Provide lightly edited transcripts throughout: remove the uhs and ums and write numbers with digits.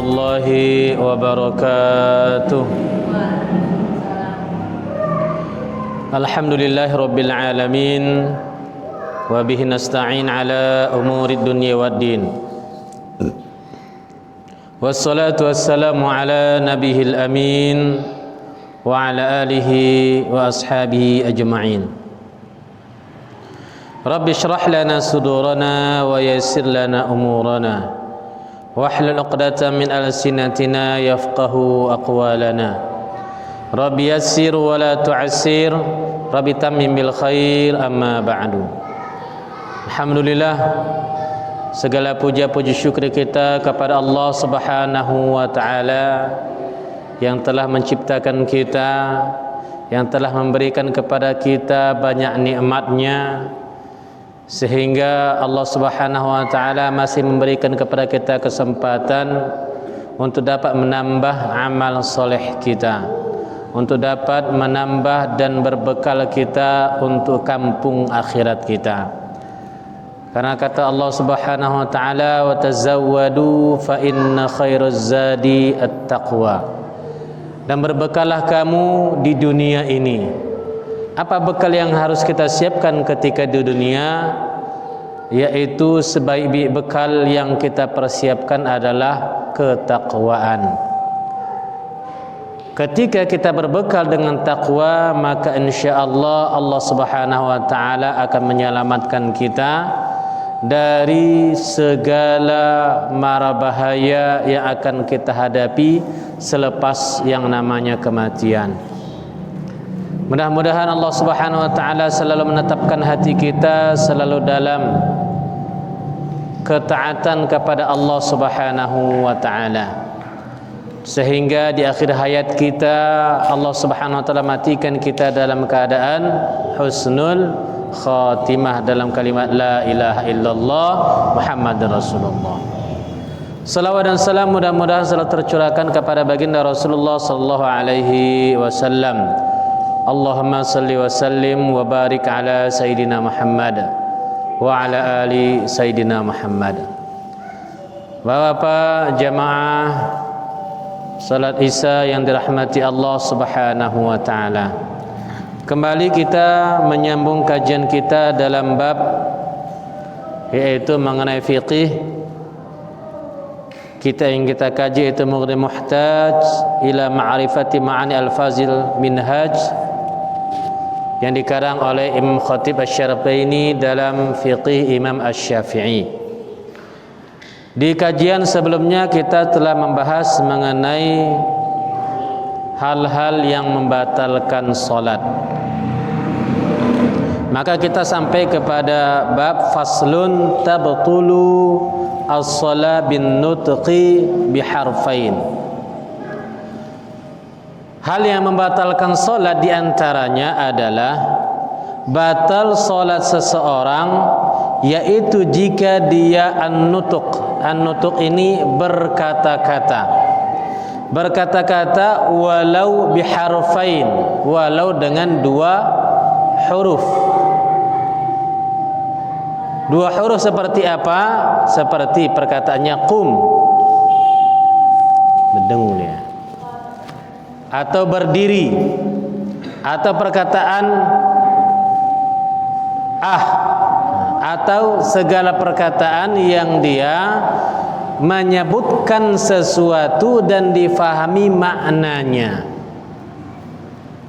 warahmatullahi wabarakatuh. Alhamdulillahi rabbil alamin, wa bihi nasta'in ala umuri dunya waddin. Wassalatu wassalamu ala nabiyil amin wa ala alihi wa ashabihi ajma'in. Rabbi shrah lana sudurana wa yassir lana umurana wahlul 'uqdatam min alsinatina yafqahu aqwalana. Rabbi yassir wa la tu'assir, Rabbi tammim bil khair, amma ba'du. Alhamdulillah, segala puja-puji syukur kita kepada Allah Subhanahu wa taala yang telah menciptakan kita, yang telah memberikan kepada kita banyak nikmat-Nya, sehingga Allah Subhanahu wa taala masih memberikan kepada kita kesempatan untuk dapat menambah amal soleh kita, untuk dapat menambah dan berbekal kita untuk kampung akhirat kita. Karena kata Allah Subhanahu wa taala, wa tazawwadu fa inna khairaz zadi at-taqwa. Dan berbekallah kamu di dunia ini. Apa bekal yang harus kita siapkan ketika di dunia? Yaitu sebaik-baik bekal yang kita persiapkan adalah ketakwaan. Ketika kita berbekal dengan takwa, maka insyaallah Allah Subhanahu wa taala akan menyelamatkan kita dari segala mara bahaya yang akan kita hadapi selepas yang namanya kematian. Mudah-mudahan Allah Subhanahu wa taala selalu menetapkan hati kita selalu dalam ketaatan kepada Allah Subhanahu wa taala, sehingga di akhir hayat kita Allah Subhanahu wa taala matikan kita dalam keadaan husnul khatimah, dalam kalimat la ilaha illallah Muhammadur Rasulullah. Salawat dan salam mudah-mudahan selalu tercurahkan kepada baginda Rasulullah sallallahu alaihi wasallam. Allahumma salli wa sallim wa barik ala Sayyidina Muhammad wa ala ali Sayyidina Muhammad. Bapak-bapak jamaah salat Isya yang dirahmati Allah Subhanahu wa taala, kembali kita menyambung kajian kita dalam bab yaitu mengenai fiqih. Kita yang kita kaji itu Mughni Muhtaj ila ma'rifati ma'ani al-fazil minhaj yang dikarang oleh Imam Khatib Asy-Syarbaini dalam fiqih Imam Asy-Syafi'i. Di kajian sebelumnya kita telah membahas mengenai hal-hal yang membatalkan salat. Maka kita sampai kepada bab faslun tabtulu as-shalah bin nutqi biharfain. Hal yang membatalkan salat diantaranya adalah batal salat seseorang yaitu jika dia an-nutuq. An-nutuq ini berkata-kata. Berkata-kata walau biharfain, walau dengan dua huruf. Dua huruf seperti apa? Seperti perkataannya qum, berdengung ya, atau berdiri, atau perkataan atau segala perkataan yang dia menyebutkan sesuatu dan difahami maknanya.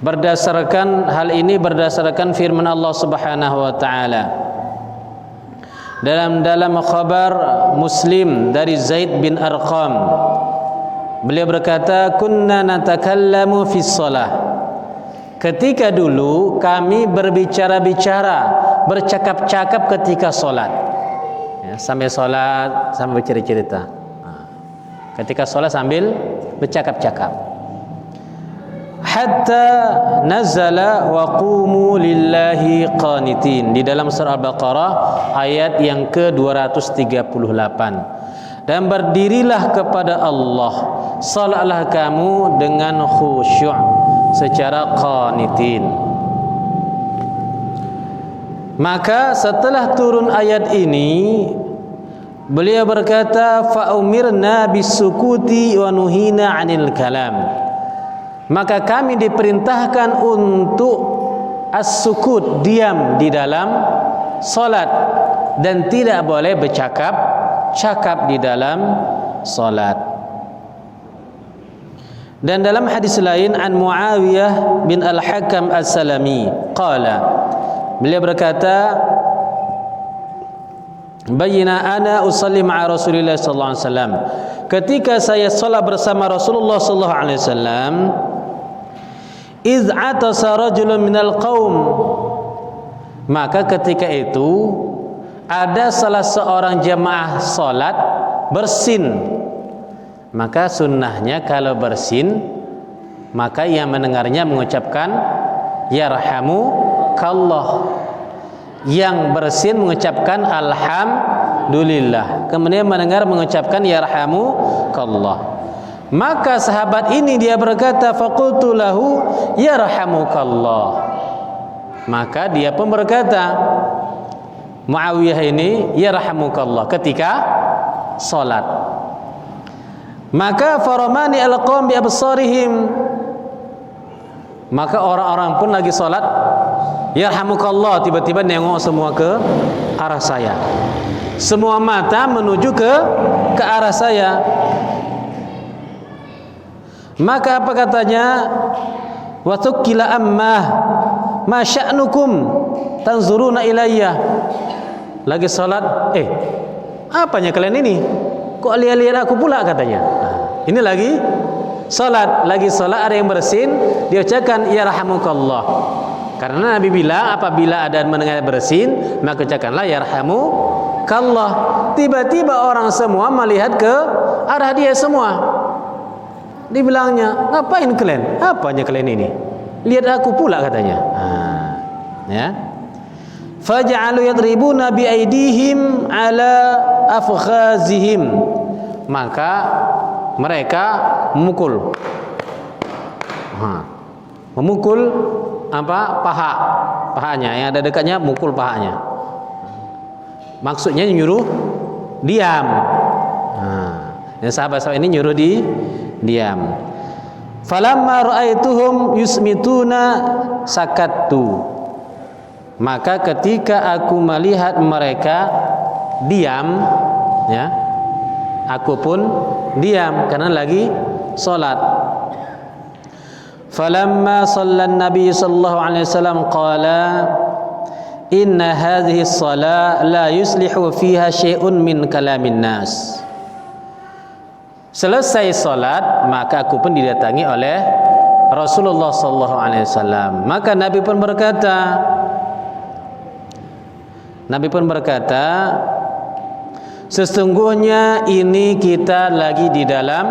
Berdasarkan hal ini, berdasarkan firman Allah Subhanahu wa taala dalam khabar Muslim dari Zaid bin Arqam, beliau berkata, kunna natakallamu fi shalah. Ketika dulu kami berbicara-bicara, bercakap-cakap ketika salat. Ya, sambil salat sambil bercerita-cerita. Ketika salat sambil bercakap-cakap. Hatta nazala wa qumu lillahi qanitin, di dalam surah Al-Baqarah ayat yang ke-238. Dan berdirilah kepada Allah, salatlah kamu dengan khusyuk secara qanitin. Maka setelah turun ayat ini, Beliau berkata, fa umirna bisukuti wa nuhina 'anil kalam. Maka kami diperintahkan untuk as-sukut, diam di dalam salat, dan tidak boleh bercakap di dalam salat. Dan dalam hadis lain an Muawiyah bin Al-Hakam As-Salami qala, beliau berkata, bayna ana usalli ma'a Rasulillah sallallahu alaihi wasallam, ketika saya salat bersama Rasulullah sallallahu alaihi wasallam, iz atasa rajulun minal qaum, maka ketika itu ada salah seorang jemaah salat bersin. Maka sunnahnya kalau bersin, maka yang mendengarnya mengucapkan yarhamukallah, yang bersin mengucapkan alhamdulillah, kemudian mendengar mengucapkan yarhamukallah. Maka sahabat ini dia berkata, faqultu lahu yarhamukallah. Maka dia pun berkata, Muawiyah ini, yarhamukallah, ketika salat. Maka faramani alqawm bi absarihim, maka orang-orang pun lagi salat, yarhamukallah, tiba-tiba nengok semua ke arah saya. Semua mata menuju ke arah saya. Maka apa katanya? Wa tuqila ammah ma sya'nukum tanzuruna ilayya. Lagi salat, apanya kalian ini? Kok lihat-lihat aku pula, katanya. Ini lagi salat, ada yang bersin, dia ucapkan yarhamukallah. Karena Nabi bilang apabila ada mendengar bersin, maka ucapkanlah yarhamukallah. Tiba-tiba orang semua melihat ke arah dia semua. Dibilangnya, ngapain kalian? Apanya kalian ini? Lihat aku pula, katanya. Ya. Faj'alu yadribuna bi aydihim ala afkhazihim, maka mereka memukul pahanya, yang ada dekatnya mukul pahanya. Maksudnya nyuruh diam. Yang sahabat-sahabat ini nyuruh diam. Falamma ra'aituhum yusmituna sakattu, maka ketika aku melihat mereka diam, ya, aku pun diam karena lagi salat. Falamma sallan Nabi sallallahu alaihi wasallam qala, inna hadhihi shalah la yuslihu fiha syai'un min kalamin nas. Selesai salat, maka aku pun didatangi oleh Rasulullah sallallahu alaihi wasallam. Maka Nabi pun berkata, sesungguhnya ini kita lagi di dalam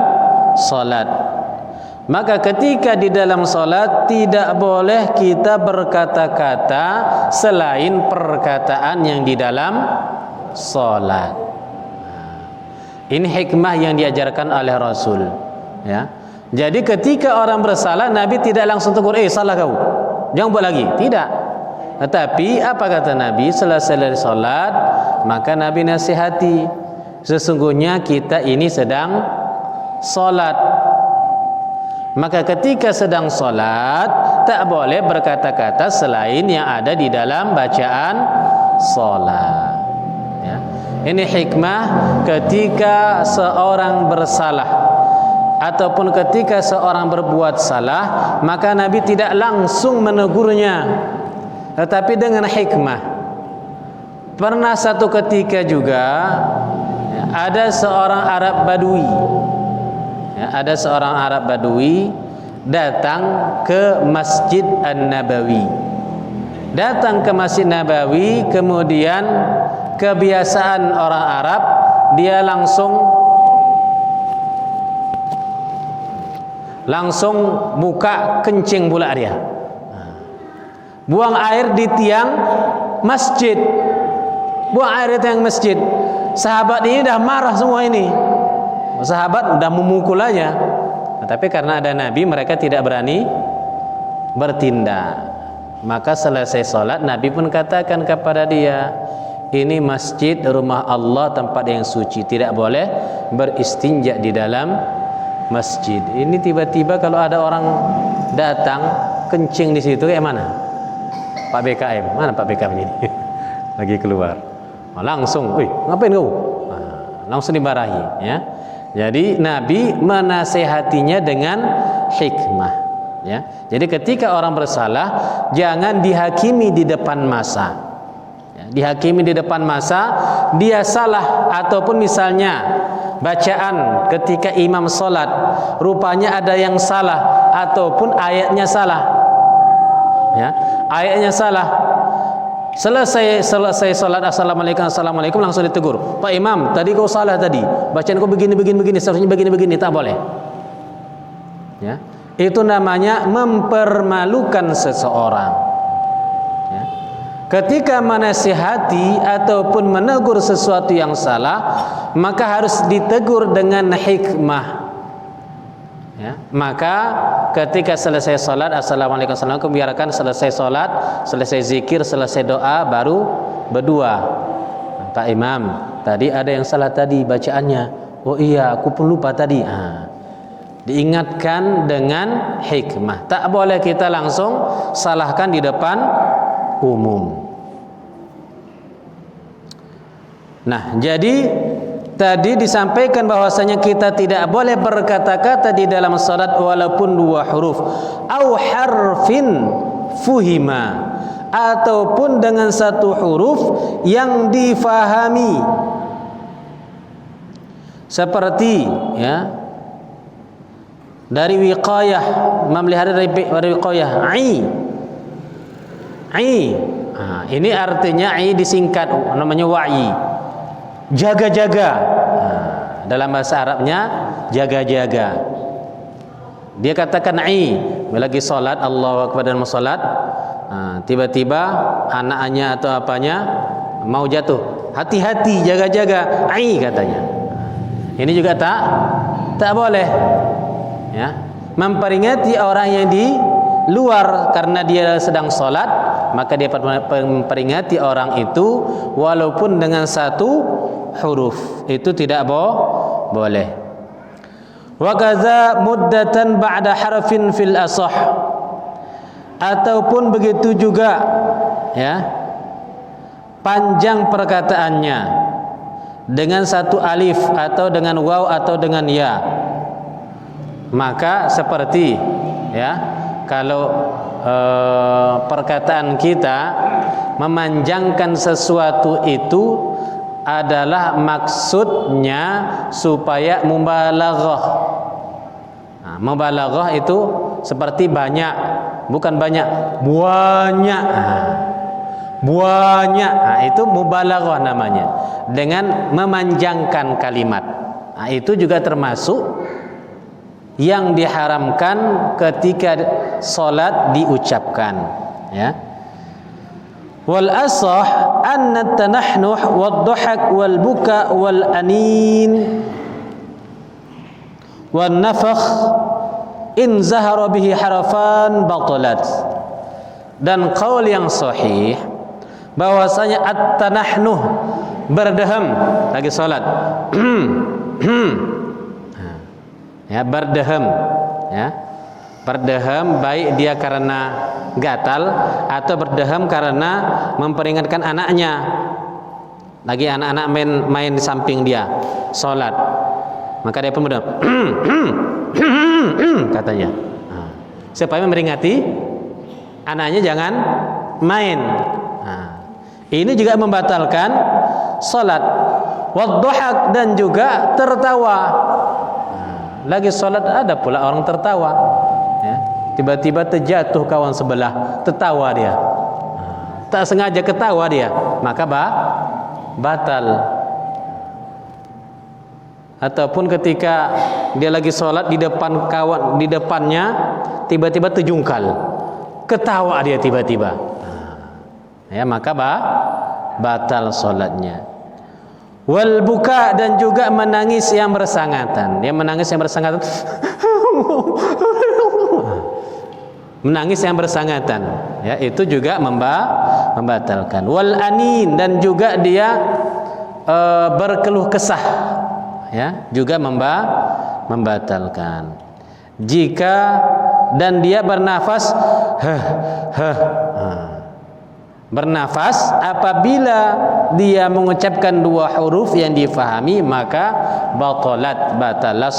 salat. Maka ketika di dalam salat tidak boleh kita berkata-kata selain perkataan yang di dalam salat. Ini hikmah yang diajarkan oleh Rasul, ya. Jadi ketika orang bersalah, Nabi tidak langsung tegur, salah kau, jangan buat lagi. Tidak. Tetapi apa kata Nabi? Selesai dari salat, maka Nabi nasihati, sesungguhnya kita ini sedang salat. Maka ketika sedang salat, tak boleh berkata-kata selain yang ada di dalam bacaan salat. Ya. Ini hikmah ketika seorang bersalah ataupun ketika seorang berbuat salah, maka Nabi tidak langsung menegurnya, tetapi dengan hikmah. Pernah satu ketika juga ada seorang Arab Badui, ada seorang Arab Badui datang ke Masjid An-Nabawi. Datang ke Masjid Nabawi, kemudian kebiasaan orang Arab, dia langsung buka kencing pula dia. Buang air di tiang masjid. Buang air di tiang masjid. Sahabat ini dah marah semua ini. Sahabat dah memukul aja. Tapi karena ada Nabi, mereka tidak berani bertindak. Maka selesai sholat, Nabi pun katakan kepada dia, ini masjid rumah Allah, tempat yang suci, tidak boleh beristinja di dalam masjid. Ini tiba-tiba kalau ada orang datang kencing di situ kayak mana? Pak BKM, mana Pak BKM ini? Lagi keluar. Langsung, ngapain kau? Langsung dimarahi, ya. Jadi Nabi menasehatinya dengan hikmah, ya. Jadi ketika orang bersalah jangan dihakimi di depan masa. Ya, dihakimi di depan masa, dia salah ataupun misalnya bacaan ketika imam salat rupanya ada yang salah ataupun ayatnya salah. Ya, ayatnya salah. Selesai salat assalamualaikum langsung ditegur. Pak Imam, tadi kau salah tadi. Bacaan kau begini seharusnya begini, tak boleh. Ya. Itu namanya mempermalukan seseorang. Ya. Ketika menasihati ataupun menegur sesuatu yang salah, maka harus ditegur dengan hikmah. Ya, maka ketika selesai salat assalamualaikum warahmatullahi wabarakatuh, biarkan selesai salat, selesai zikir, selesai doa, baru berdua. Pak Imam, tadi ada yang salah tadi bacaannya. Oh iya, aku pun lupa tadi. Diingatkan dengan hikmah. Tak boleh kita langsung salahkan di depan umum. Nah, jadi tadi disampaikan bahwasanya kita tidak boleh berkata-kata di dalam salat walaupun 2 huruf au harfin fuhima, ataupun dengan 1 huruf yang difahami, seperti ya dari wiqayah, memelihara dari wiqayah ini artinya disingkat namanya wa'i, jaga-jaga. Dalam bahasa Arabnya jaga-jaga. Dia katakan lagi salat, Allahu Akbar dan salat, tiba-tiba anaknya atau apanya mau jatuh, hati-hati, jaga-jaga, katanya. Ini juga tak boleh, ya. Memperingati orang yang di luar karena dia sedang salat, maka dia memperingati orang itu walaupun dengan 1 huruf, itu tidak boleh. Wa kadza muddatan ba'da harfin fil asah, ataupun begitu juga ya panjang perkataannya dengan 1 alif atau dengan waw atau dengan ya. Maka seperti ya kalau perkataan kita memanjangkan sesuatu itu adalah maksudnya supaya mubalaghah. Mubalaghah itu seperti banyak, bukan banyak. Itu mubalaghah namanya, dengan memanjangkan kalimat. Itu juga termasuk yang diharamkan ketika salat diucapkan, ya. Wal asah anna tanahnuh wad dhahak wal buka wal anin wan nafakh in zahara bihi harafan batalat. Dan qaul yang sahih bahwasanya at-tanahnuh, berdeham lagi salat, ya, berdeham, ya, berdeham baik dia karena gatal atau berdeham karena memperingatkan anaknya, lagi anak-anak main di samping dia salat, maka dia pun berdeham katanya, supaya memperingati anaknya jangan main. Ini juga membatalkan salat. Wadduhak, dan juga tertawa. Lagi salat ada pula orang tertawa, ya. Tiba-tiba terjatuh kawan sebelah, tertawa dia, tak sengaja ketawa dia, maka batal. Ataupun ketika dia lagi salat di depan kawan, di depannya tiba-tiba terjungkal, ketawa dia tiba-tiba, ya, maka batal salatnya. Wal buka, dan juga menangis yang bersangatan. Dia menangis yang bersangatan menangis yang bersangatan, ya, itu juga membatalkan. Wal anin, dan juga dia berkeluh kesah, ya, juga membatalkan. Jika dan dia bernafas bernafas apabila dia mengucapkan dua huruf yang difahami, maka batalah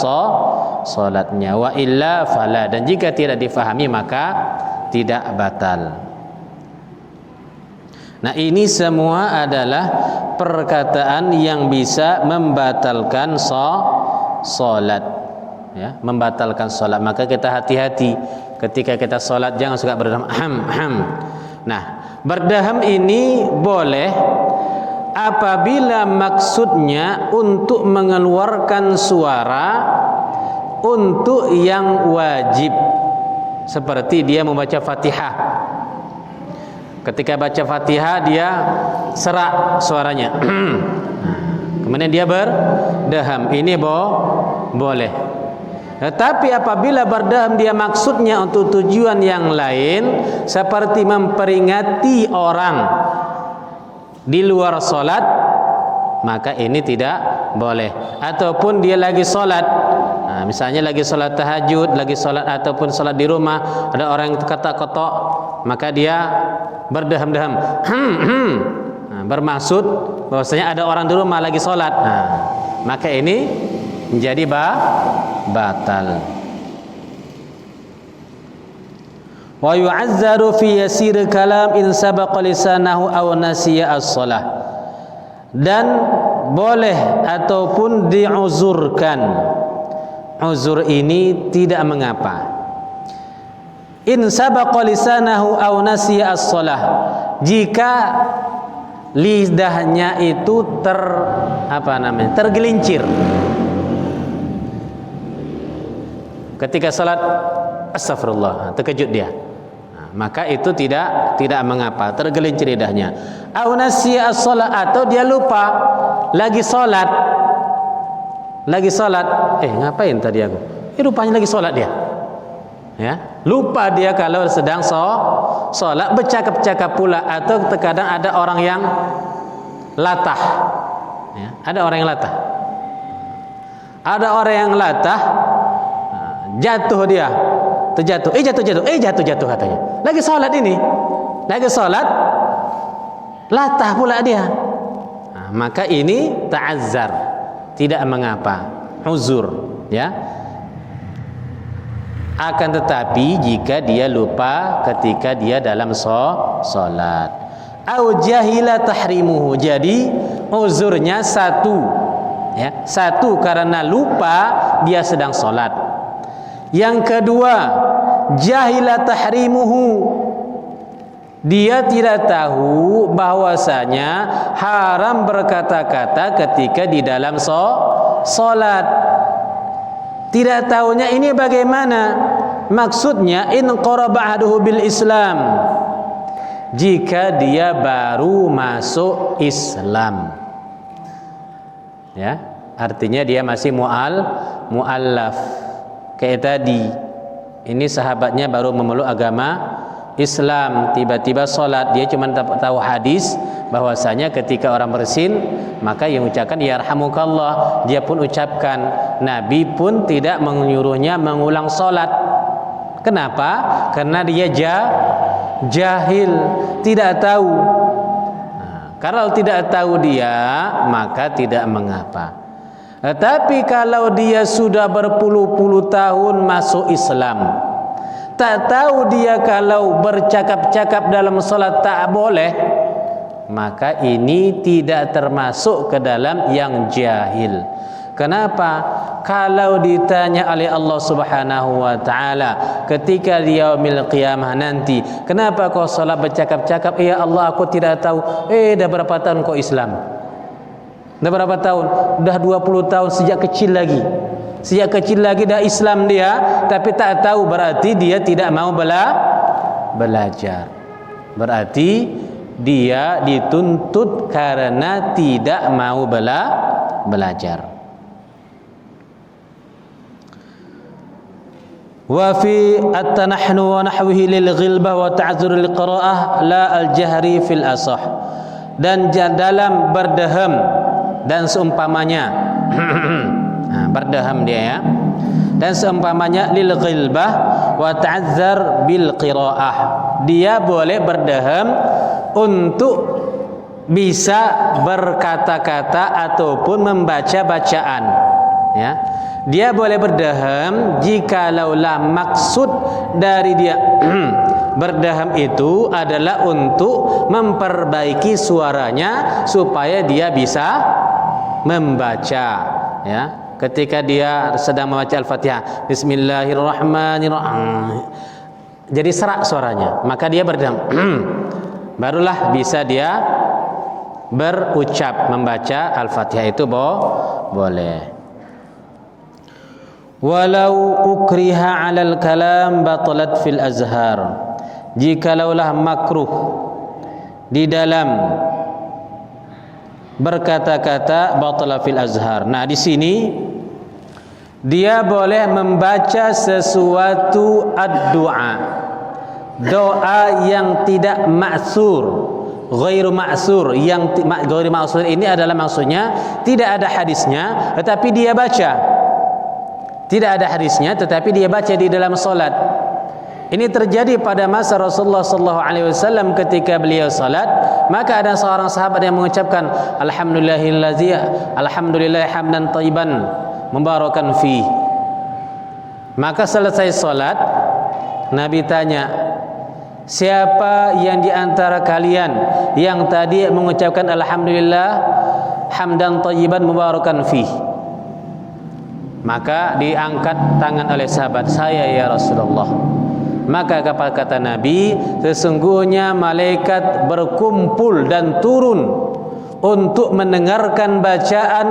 salatnya. Wa illa fala, dan jika tidak difahami maka tidak batal. Nah, ini semua adalah perkataan yang bisa membatalkan salat, ya, membatalkan salat. Maka kita hati-hati ketika kita salat, jangan suka berdaham ham. Nah, berdaham ini boleh apabila maksudnya untuk mengeluarkan suara untuk yang wajib, seperti dia membaca Fatihah. Ketika baca Fatihah dia serak suaranya, kemudian dia berdaham, ini boleh. Tetapi apabila berdaham dia maksudnya untuk tujuan yang lain, seperti memperingati orang di luar solat, maka ini tidak boleh. Ataupun dia lagi solat, nah, misalnya lagi solat tahajud, lagi solat ataupun solat di rumah, ada orang yang kata-kotok, maka dia berdaham-daham, nah, bermaksud bahwasanya ada orang di rumah lagi solat, nah, maka ini menjadi batal. Wa yu'azzaru fi yasir kalam in sabaqa lisanahu aw nasiya as-shalah, dan boleh ataupun diuzurkan. Uzur ini tidak mengapa. In sabaqa lisanahu aw nasiya as-shalah, jika lidahnya itu tergelincir ketika salat, astagfirullah, terkejut dia, nah, maka itu tidak mengapa, tergelincir lidahnya. Au nasiya as-shalah, atau dia lupa lagi salat, ngapain tadi aku? Rupanya lagi salat dia, ya, lupa dia kalau sedang salat, bercakap-cakap pula. Atau terkadang ada orang yang latah, ya, ada orang yang latah, jatuh dia, terjatuh, jatuh katanya. Lagi salat ini, latah pula dia. Nah, maka ini ta'azzar, tidak mengapa, uzur, ya. Akan tetapi jika dia lupa ketika dia dalam salat, au jahila tahrimuhu, jadi uzurnya satu, ya, satu karena lupa dia sedang salat. Yang kedua, jahila tahrimuhu, dia tidak tahu bahwasanya haram berkata-kata ketika di dalam salat. Tidak tahunya ini bagaimana? Maksudnya in qaraba ahaduhu bil Islam, jika dia baru masuk Islam, ya, artinya dia masih muallaf. Kayak tadi, ini sahabatnya baru memeluk agama Islam, tiba-tiba sholat, dia cuma tahu hadis bahwasanya ketika orang bersin maka yang ucapkan yarhamukallah, dia pun ucapkan. Nabi pun tidak menyuruhnya mengulang sholat. Kenapa? Karena dia jahil, tidak tahu. Nah, kalau tidak tahu dia, maka tidak mengapa. Tetapi kalau dia sudah berpuluh-puluh tahun masuk Islam, tak tahu dia kalau bercakap-cakap dalam salat tak boleh, maka ini tidak termasuk ke dalam yang jahil. Kenapa? Kalau ditanya oleh Allah Subhanahu wa taala ketika di yaumil qiyamah nanti, kenapa kau salat bercakap-cakap? Ya Allah, aku tidak tahu. Dah berapa tahun kau Islam? Dah berapa tahun? Dah 20 tahun, sejak kecil lagi. Sejak kecil lagi dah Islam dia, tapi tak tahu, berarti dia tidak mau belajar. Berarti dia dituntut karena tidak mau belajar. Wa fi at-tanahnu wa nahwihi lil ghilbah wa ta'zur lil qira'ah la al-jahri fil asah. Dan dalam berdeham dan seumpamanya nah, berdeham dia ya, dan seumpamanya lil ghilbah wa ta'zar bil qira'ah, dia boleh berdeham untuk bisa berkata-kata ataupun membaca bacaan ya. Dia boleh berdeham jikalaulah maksud dari dia berdeham itu adalah untuk memperbaiki suaranya supaya dia bisa membaca ya. Ketika dia sedang membaca Al-Fatihah, Bismillahirrahmanirrahim, jadi serak suaranya, maka dia berdeham barulah bisa dia berucap membaca Al-Fatihah itu boleh. Walau ukriha 'alal kalam batalat fil azhar, jikalaulah makruh di dalam berkata-kata batala fil azhar. Nah, di sini dia boleh membaca sesuatu ad-du'a, doa yang tidak ma'sur, ghairu ma'sur. Yang ghairu ma'sur ini adalah maksudnya tidak ada hadisnya tetapi dia baca. Tidak ada hadisnya tetapi dia baca di dalam salat. Ini terjadi pada masa Rasulullah sallallahu alaihi wasallam ketika beliau salat, maka ada seorang sahabat yang mengucapkan alhamdulillah hamdan thayyiban mubarakan fi. Maka selesai salat, Nabi tanya, siapa yang di antara kalian yang tadi mengucapkan alhamdulillah hamdan thayyiban mubarakan fi? Maka diangkat tangan oleh sahabat, saya ya Rasulullah. Maka kata Nabi, sesungguhnya malaikat berkumpul dan turun untuk mendengarkan bacaan